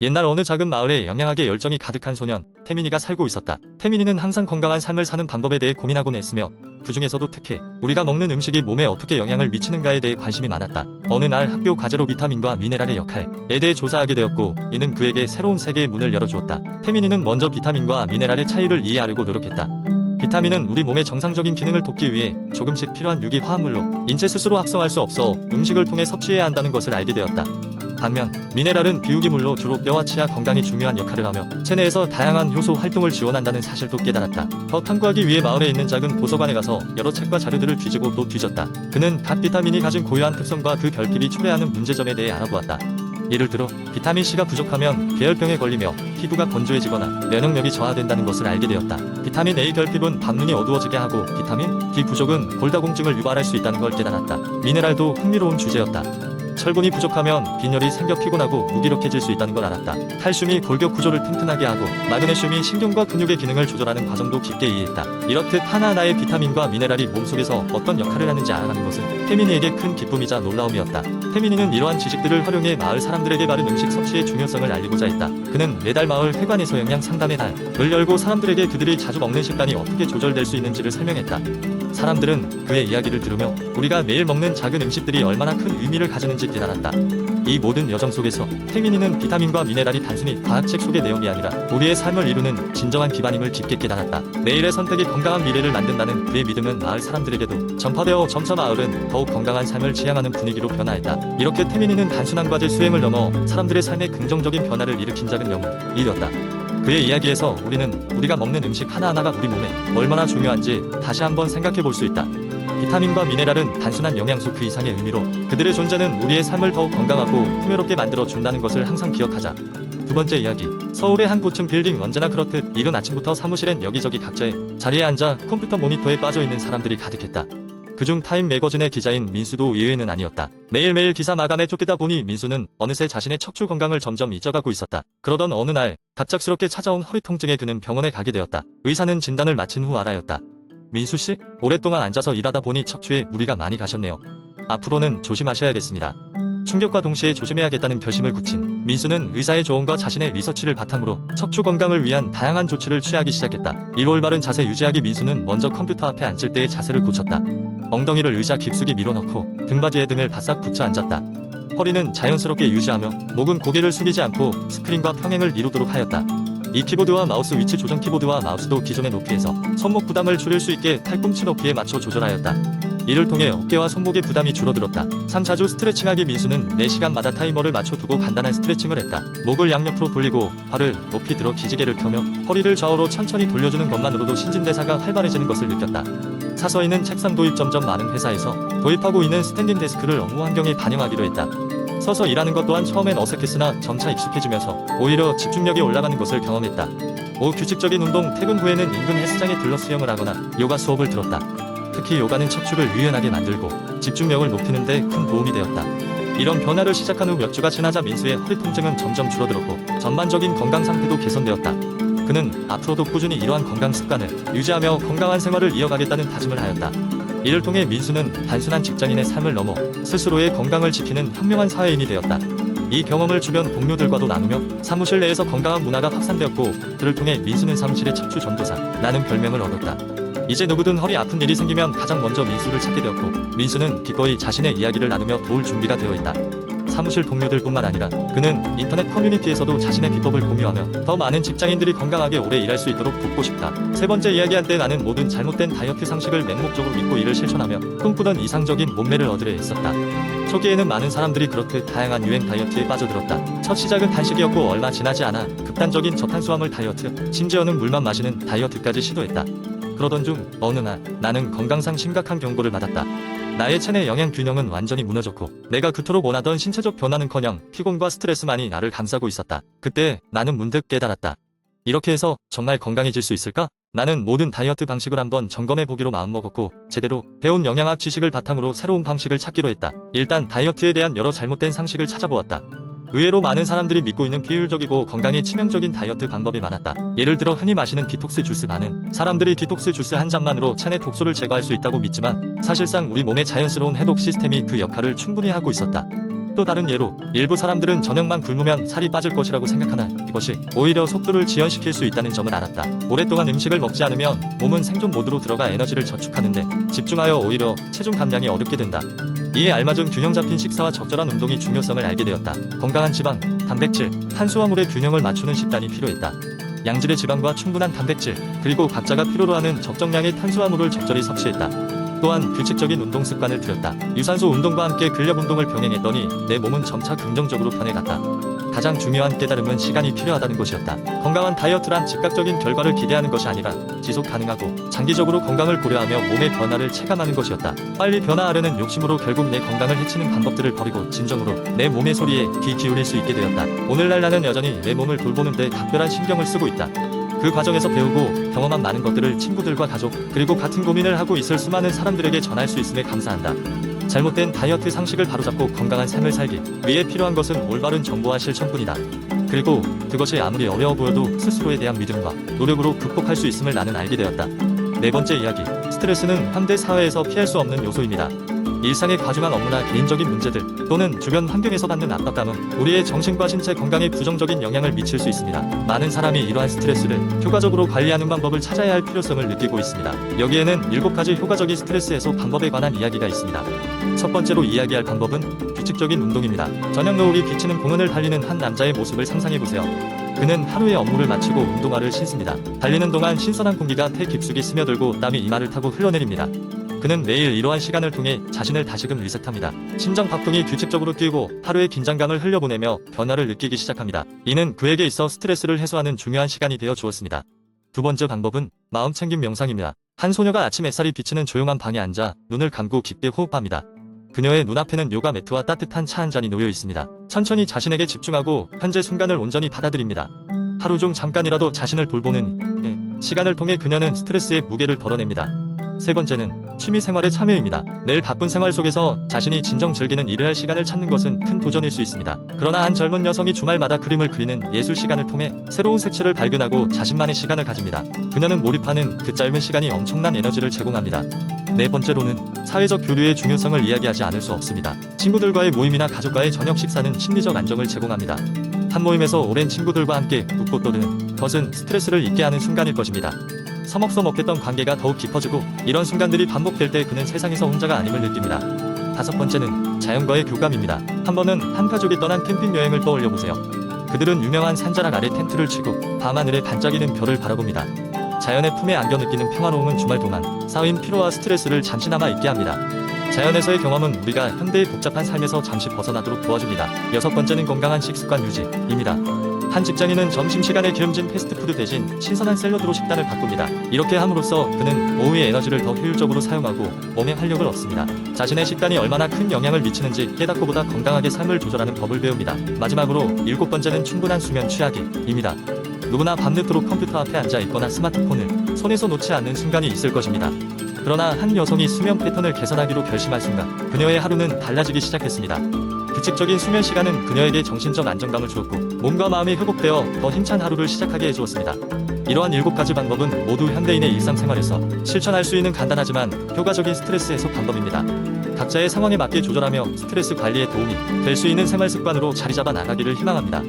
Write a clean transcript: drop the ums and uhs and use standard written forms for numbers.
옛날 어느 작은 마을에 영양학에 열정이 가득한 소년 태민이가 살고 있었다. 태민이는 항상 건강한 삶을 사는 방법에 대해 고민하곤 했으며 그 중에서도 특히 우리가 먹는 음식이 몸에 어떻게 영향을 미치는가에 대해 관심이 많았다. 어느 날 학교 과제로 비타민과 미네랄의 역할에 대해 조사하게 되었고, 이는 그에게 새로운 세계의 문을 열어주었다. 태민이는 먼저 비타민과 미네랄의 차이를 이해하려고 노력했다. 비타민은 우리 몸의 정상적인 기능을 돕기 위해 조금씩 필요한 유기 화합물로 인체 스스로 합성할 수 없어 음식을 통해 섭취해야 한다는 것을 알게 되었다. 반면 미네랄은 비유기물로 주로 뼈와 치아 건강이 중요한 역할을 하며 체내에서 다양한 효소 활동을 지원한다는 사실도 깨달았다. 더 탐구하기 위해 마을에 있는 작은 도서관에 가서 여러 책과 자료들을 뒤지고 또 뒤졌다. 그는 각 비타민이 가진 고유한 특성과 그 결핍이 초래하는 문제점에 대해 알아보았다. 예를 들어 비타민C가 부족하면 계열병에 걸리며 피부가 건조해지거나 면역력이 저하된다는 것을 알게 되었다. 비타민 A 결핍은 밤눈이 어두워지게 하고 비타민 D 부족은 골다공증을 유발할 수 있다는 걸 깨달았다. 미네랄도 흥미로운 주제였다. 철분이 부족하면 빈혈이 생겨 피곤하고 무기력해질 수 있다는 걸 알았다. 칼슘이 골격 구조를 튼튼하게 하고 마그네슘이 신경과 근육의 기능을 조절하는 과정도 깊게 이해했다. 이렇듯 하나하나의 비타민과 미네랄이 몸속에서 어떤 역할을 하는지 알아가는 것은 태민이에게 큰 기쁨이자 놀라움이었다. 태민이는 이러한 지식들을 활용해 마을 사람들에게 바른 음식 섭취의 중요성을 알리고자 했다. 그는 매달 마을 회관에서 영양 상담의 달을 열고 사람들에게 그들이 자주 먹는 식단이 어떻게 조절될 수 있는지를 설명했다. 사람들은 그의 이야기를 들으며 우리가 매일 먹는 작은 음식들이 얼마나 큰 의미를 가지는지 깨달았다. 이 모든 여정 속에서 태민이는 비타민과 미네랄이 단순히 과학책 속의 내용이 아니라 우리의 삶을 이루는 진정한 기반임을 깊게 깨달았다. 매일의 선택이 건강한 미래를 만든다는 그의 믿음은 마을 사람들에게도 전파되어 점차 마을은 더욱 건강한 삶을 지향하는 분위기로 변화했다. 이렇게 태민이는 단순한 과제 수행을 넘어 사람들의 삶에 긍정적인 변화를 일으킨 작은 영웅이 되었다. 그의 이야기에서 우리는 우리가 먹는 음식 하나하나가 우리 몸에 얼마나 중요한지 다시 한번 생각해 볼 수 있다. 비타민과 미네랄은 단순한 영양소 그 이상의 의미로 그들의 존재는 우리의 삶을 더욱 건강하고 풍요롭게 만들어 준다는 것을 항상 기억하자. 두 번째 이야기. 서울의 한 고층 빌딩. 언제나 그렇듯 이른 아침부터 사무실엔 여기저기 각자의 자리에 앉아 컴퓨터 모니터에 빠져있는 사람들이 가득했다. 그중 타임 매거진의 기자인 민수도 예외는 아니었다. 매일매일 기사 마감에 쫓기다 보니 민수는 어느새 자신의 척추 건강을 점점 잊어가고 있었다. 그러던 어느 날 갑작스럽게 찾아온 허리 통증에 그는 병원에 가게 되었다. 의사는 진단을 마친 후 알아였다. 민수씨, 오랫동안 앉아서 일하다 보니 척추에 무리가 많이 가셨네요. 앞으로는 조심하셔야겠습니다. 충격과 동시에 조심해야겠다는 결심을 굳힌 민수는 의사의 조언과 자신의 리서치를 바탕으로 척추 건강을 위한 다양한 조치를 취하기 시작했다. 이로 올바른 자세 유지하기. 민수는 먼저 컴퓨터 앞에 앉을 때의 자세를 고쳤다. 엉덩이를 의자 깊숙이 밀어넣고 등받이에 등을 바싹 붙여 앉았다. 허리는 자연스럽게 유지하며 목은 고개를 숙이지 않고 스크린과 평행을 이루도록 하였다. 이 키보드와 마우스 위치 조정. 키보드와 마우스도 기존의 높이에서 손목 부담을 줄일 수 있게 팔꿈치 높이에 맞춰 조절하였다. 이를 통해 어깨와 손목의 부담이 줄어들었다. 3-4주 스트레칭하기. 민수는 4시간마다 타이머를 맞춰두고 간단한 스트레칭을 했다. 목을 양옆으로 돌리고 발을 높이 들어 기지개를 펴며 허리를 좌우로 천천히 돌려주는 것만으로도 신진대사가 활발해지는 것을 느꼈다. 사서있는 책상 도입. 점점 많은 회사에서 도입하고 있는 스탠딩 데스크를 업무 환경에 반영하기로 했다. 서서 일하는 것 또한 처음엔 어색했으나 점차 익숙해지면서 오히려 집중력이 올라가는 것을 경험했다. 오후 규칙적인 운동. 퇴근 후에는 인근 헬스장에 들러 수영을 하거나 요가 수업을 들었다. 특히 요가는 척추를 유연하게 만들고 집중력을 높이는 데 큰 도움이 되었다. 이런 변화를 시작한 후 몇 주가 지나자 민수의 허리 통증은 점점 줄어들었고 전반적인 건강 상태도 개선되었다. 그는 앞으로도 꾸준히 이러한 건강 습관을 유지하며 건강한 생활을 이어가겠다는 다짐을 하였다. 이를 통해 민수는 단순한 직장인의 삶을 넘어 스스로의 건강을 지키는 현명한 사회인이 되었다. 이 경험을 주변 동료들과도 나누며 사무실 내에서 건강한 문화가 확산되었고, 그를 통해 민수는 사무실의 척추 전도사라는 별명을 얻었다. 이제 누구든 허리 아픈 일이 생기면 가장 먼저 민수를 찾게 되었고, 민수는 기꺼이 자신의 이야기를 나누며 도울 준비가 되어 있다. 사무실 동료들뿐만 아니라 그는 인터넷 커뮤니티에서도 자신의 비법을 공유하며 더 많은 직장인들이 건강하게 오래 일할 수 있도록 돕고 싶다. 세 번째 이야기할 때 나는 모든 잘못된 다이어트 상식을 맹목적으로 믿고 이를 실천하며 꿈꾸던 이상적인 몸매를 얻으려 했었다. 초기에는 많은 사람들이 그렇듯 다양한 유행 다이어트에 빠져들었다. 첫 시작은 단식이었고 얼마 지나지 않아 극단적인 저탄수화물 다이어트, 심지어는 물만 마시는 다이어트까지 시도했다. 그러던 중 어느 날 나는 건강상 심각한 경고를 받았다. 나의 체내 영양 균형은 완전히 무너졌고 내가 그토록 원하던 신체적 변화는커녕 피곤과 스트레스만이 나를 감싸고 있었다. 그때 나는 문득 깨달았다. 이렇게 해서 정말 건강해질 수 있을까? 나는 모든 다이어트 방식을 한번 점검해 보기로 마음먹었고 제대로 배운 영양학 지식을 바탕으로 새로운 방식을 찾기로 했다. 일단 다이어트에 대한 여러 잘못된 상식을 찾아보았다. 의외로 많은 사람들이 믿고 있는 비효율적이고 건강에 치명적인 다이어트 방법이 많았다. 예를 들어 흔히 마시는 디톡스 주스. 많은 사람들이 디톡스 주스 한 잔만으로 체내 독소를 제거할 수 있다고 믿지만 사실상 우리 몸의 자연스러운 해독 시스템이 그 역할을 충분히 하고 있었다. 또 다른 예로 일부 사람들은 저녁만 굶으면 살이 빠질 것이라고 생각하나 이것이 오히려 속도를 지연시킬 수 있다는 점을 알았다. 오랫동안 음식을 먹지 않으면 몸은 생존 모드로 들어가 에너지를 저축하는데 집중하여 오히려 체중 감량이 어렵게 된다. 이에 알맞은 균형 잡힌 식사와 적절한 운동이 중요성을 알게 되었다. 건강한 지방, 단백질, 탄수화물의 균형을 맞추는 식단이 필요했다. 양질의 지방과 충분한 단백질, 그리고 각자가 필요로 하는 적정량의 탄수화물을 적절히 섭취했다. 또한 규칙적인 운동 습관을 들였다. 유산소 운동과 함께 근력 운동을 병행했더니 내 몸은 점차 긍정적으로 변해갔다. 가장 중요한 깨달음은 시간이 필요하다는 것이었다. 건강한 다이어트란 즉각적인 결과를 기대하는 것이 아니라 지속 가능하고 장기적으로 건강을 고려하며 몸의 변화를 체감하는 것이었다. 빨리 변화하려는 욕심으로 결국 내 건강을 해치는 방법들을 버리고 진정으로 내 몸의 소리에 귀 기울일 수 있게 되었다. 오늘날 나는 여전히 내 몸을 돌보는 데 각별한 신경을 쓰고 있다. 그 과정에서 배우고 경험한 많은 것들을 친구들과 가족, 그리고 같은 고민을 하고 있을 수많은 사람들에게 전할 수 있음에 감사한다. 잘못된 다이어트 상식을 바로잡고 건강한 삶을 살기 위해 필요한 것은 올바른 정보와 실천뿐이다. 그리고 그것이 아무리 어려워 보여도 스스로에 대한 믿음과 노력으로 극복할 수 있음을 나는 알게 되었다. 네 번째 이야기, 스트레스는 현대 사회에서 피할 수 없는 요소입니다. 일상의 과중한 업무나 개인적인 문제들 또는 주변 환경에서 받는 압박감은 우리의 정신과 신체 건강에 부정적인 영향을 미칠 수 있습니다. 많은 사람이 이러한 스트레스를 효과적으로 관리하는 방법을 찾아야 할 필요성을 느끼고 있습니다. 여기에는 7가지 효과적인 스트레스 해소 방법에 관한 이야기가 있습니다. 첫 번째로 이야기할 방법은 규칙적인 운동입니다. 저녁 노을이 비치는 공원을 달리는 한 남자의 모습을 상상해보세요. 그는 하루의 업무를 마치고 운동화를 신습니다. 달리는 동안 신선한 공기가 태 깊숙이 스며들고 땀이 이마를 타고 흘러내립니다. 그는 매일 이러한 시간을 통해 자신을 다시금 리셋합니다. 심장 박동이 규칙적으로 뛰고 하루의 긴장감을 흘려보내며 변화를 느끼기 시작합니다. 이는 그에게 있어 스트레스를 해소하는 중요한 시간이 되어 주었습니다. 두 번째 방법은 마음챙김 명상입니다. 한 소녀가 아침 햇살이 비치는 조용한 방에 앉아 눈을 감고 깊게 호흡합니다. 그녀의 눈앞에는 요가 매트와 따뜻한 차 한 잔이 놓여 있습니다. 천천히 자신에게 집중하고 현재 순간을 온전히 받아들입니다. 하루 중 잠깐이라도 자신을 돌보는 시간을 통해 그녀는 스트레스의 무게를 덜어냅니다. 세 번째는 취미생활의 참여입니다. 매일 바쁜 생활 속에서 자신이 진정 즐기는 일을 할 시간을 찾는 것은 큰 도전일 수 있습니다. 그러나 한 젊은 여성이 주말마다 그림을 그리는 예술 시간을 통해 새로운 색채를 발견하고 자신만의 시간을 가집니다. 그녀는 몰입하는 그 짧은 시간이 엄청난 에너지를 제공합니다. 네 번째로는 사회적 교류의 중요성을 이야기하지 않을 수 없습니다. 친구들과의 모임이나 가족과의 저녁 식사는 심리적 안정을 제공합니다. 한 모임에서 오랜 친구들과 함께 웃고 떠드는 것은 스트레스를 잊게 하는 순간일 것입니다. 서먹서먹했던 관계가 더욱 깊어지고 이런 순간들이 반복될 때 그는 세상에서 혼자가 아님을 느낍니다. 다섯 번째는 자연과의 교감입니다. 한 번은 한 가족이 떠난 캠핑 여행을 떠올려 보세요. 그들은 유명한 산자락 아래 텐트를 치고 밤하늘에 반짝이는 별을 바라봅니다. 자연의 품에 안겨 느끼는 평화로움은 주말 동안 쌓인 피로와 스트레스를 잠시나마 잊게 합니다. 자연에서의 경험은 우리가 현대의 복잡한 삶에서 잠시 벗어나도록 도와줍니다. 여섯 번째는 건강한 식습관 유지입니다. 한 직장인은 점심시간에 기름진 패스트푸드 대신 신선한 샐러드로 식단을 바꿉니다. 이렇게 함으로써 그는 오후의 에너지를 더 효율적으로 사용하고 몸에 활력을 얻습니다. 자신의 식단이 얼마나 큰 영향을 미치는지 깨닫고보다 건강하게 삶을 조절하는 법을 배웁니다. 마지막으로 일곱 번째는 충분한 수면 취하기입니다. 누구나 밤늦도록 컴퓨터 앞에 앉아 있거나 스마트폰을 손에서 놓지 않는 순간이 있을 것입니다. 그러나 한 여성이 수면 패턴을 개선하기로 결심한 순간 그녀의 하루는 달라지기 시작했습니다. 규칙적인 수면 시간은 그녀에게 정신적 안정감을 주었고 몸과 마음이 회복되어 더 힘찬 하루를 시작하게 해주었습니다. 이러한 7가지 방법은 모두 현대인의 일상생활에서 실천할 수 있는 간단하지만 효과적인 스트레스 해소 방법입니다. 각자의 상황에 맞게 조절하며 스트레스 관리에 도움이 될 수 있는 생활 습관으로 자리 잡아 나가기를 희망합니다.